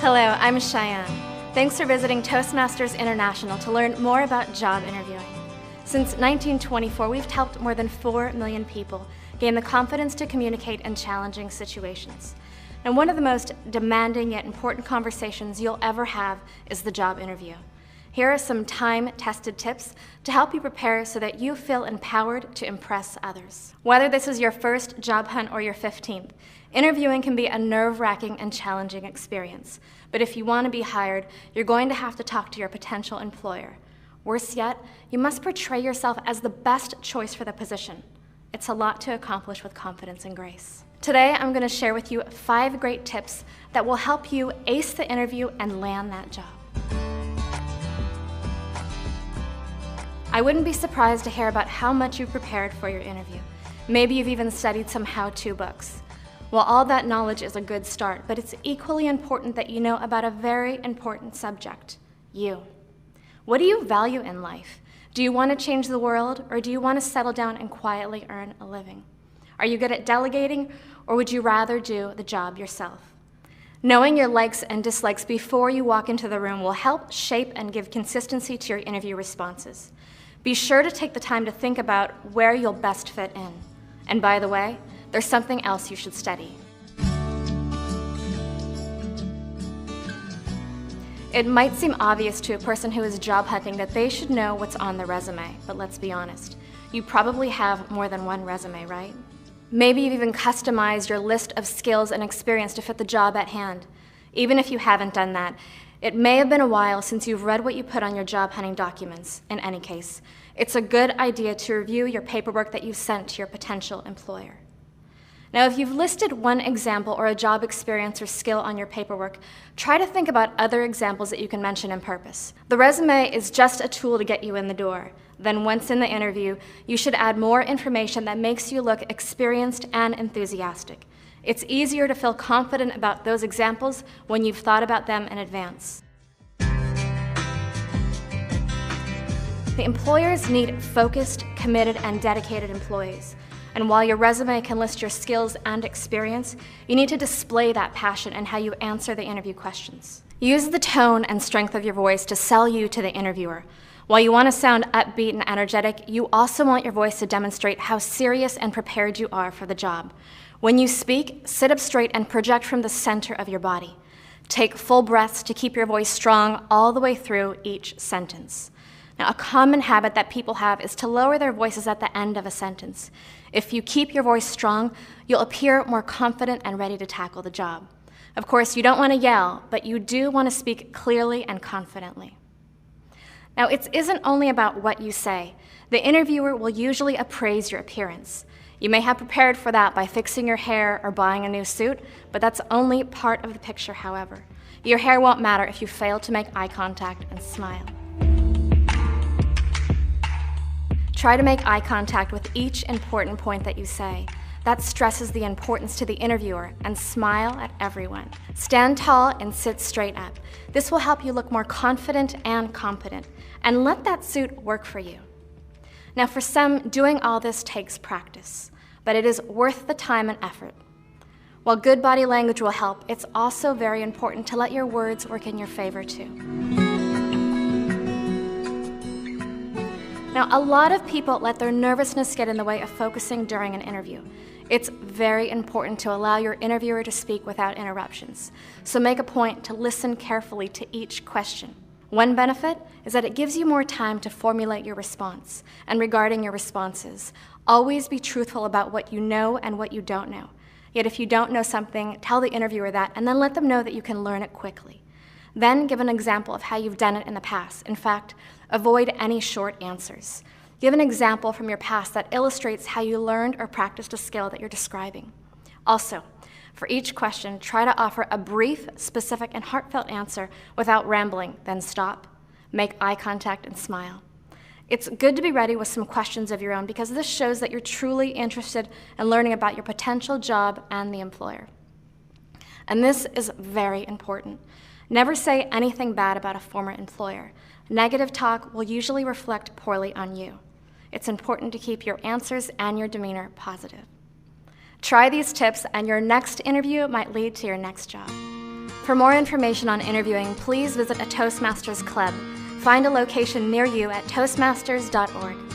Hello, I'm Cheyenne. Thanks for visiting Toastmasters International to learn more about job interviewing. Since 1924, we've helped more than 4 million people gain the confidence to communicate in challenging situations. And one of the most demanding yet important conversations you'll ever have is the job interview. Here are some time-tested tips to help you prepare so that you feel empowered to impress others. Whether this is your first job hunt or your 15th, interviewing can be a nerve-wracking and challenging experience. But if you want to be hired, you're going to have to talk to your potential employer. Worse yet, you must portray yourself as the best choice for the position. It's a lot to accomplish with confidence and grace. Today, I'm going to share with you 5 great tips that will help you ace the interview and land that job. I wouldn't be surprised to hear about how much you've prepared for your interview. Maybe you've even studied some how-to books. Well, all that knowledge is a good start, but it's equally important that you know about a very important subject: you. What do you value in life? Do you want to change the world, or do you want to settle down and quietly earn a living? Are you good at delegating, or would you rather do the job yourself? Knowing your likes and dislikes before you walk into the room will help shape and give consistency to your interview responses. Be sure to take the time to think about where you'll best fit in. And by the way, there's something else you should study. It might seem obvious to a person who is job hunting that they should know what's on the resume, but let's be honest. You probably have more than one resume, right? Maybe you've even customized your list of skills and experience to fit the job at hand. Even if you haven't done that, it may have been a while since you've read what you put on your job hunting documents. In any case, it's a good idea to review your paperwork that you've sent to your potential employer. Now, if you've listed one example or a job experience or skill on your paperwork, try to think about other examples that you can mention in purpose. The resume is just a tool to get you in the door. Then once in the interview, you should add more information that makes you look experienced and enthusiastic. It's easier to feel confident about those examples when you've thought about them in advance. The employers need focused, committed, and dedicated employees. And while your resume can list your skills and experience, you need to display that passion in how you answer the interview questions. Use the tone and strength of your voice to sell you to the interviewer. While you want to sound upbeat and energetic, you also want your voice to demonstrate how serious and prepared you are for the job. When you speak, sit up straight and project from the center of your body. Take full breaths to keep your voice strong all the way through each sentence. Now, a common habit that people have is to lower their voices at the end of a sentence. If you keep your voice strong, you'll appear more confident and ready to tackle the job. Of course, you don't want to yell, but you do want to speak clearly and confidently. Now, it isn't only about what you say. The interviewer will usually appraise your appearance. You may have prepared for that by fixing your hair or buying a new suit, but that's only part of the picture, however. Your hair won't matter if you fail to make eye contact and smile. Try to make eye contact with each important point that you say. That stresses the importance to the interviewer, and smile at everyone. Stand tall and sit straight up. This will help you look more confident and competent, and let that suit work for you. Now, for some, doing all this takes practice, but it is worth the time and effort. While good body language will help, it's also very important to let your words work in your favor too. Now, a lot of people let their nervousness get in the way of focusing during an interview. It's very important to allow your interviewer to speak without interruptions, so make a point to listen carefully to each question. One benefit is that it gives you more time to formulate your response. And regarding your responses, always be truthful about what you know and what you don't know. Yet if you don't know something, tell the interviewer that, and then let them know that you can learn it quickly. Then give an example of how you've done it in the past. In fact, avoid any short answers. Give an example from your past that illustrates how you learned or practiced a skill that you're describing. Also, for each question, try to offer a brief, specific, and heartfelt answer without rambling. Then stop, make eye contact, and smile. It's good to be ready with some questions of your own because this shows that you're truly interested in learning about your potential job and the employer. And this is very important. Never say anything bad about a former employer. Negative talk will usually reflect poorly on you. It's important to keep your answers and your demeanor positive. Try these tips, and your next interview might lead to your next job. For more information on interviewing, please visit a Toastmasters Club. Find a location near you at toastmasters.org.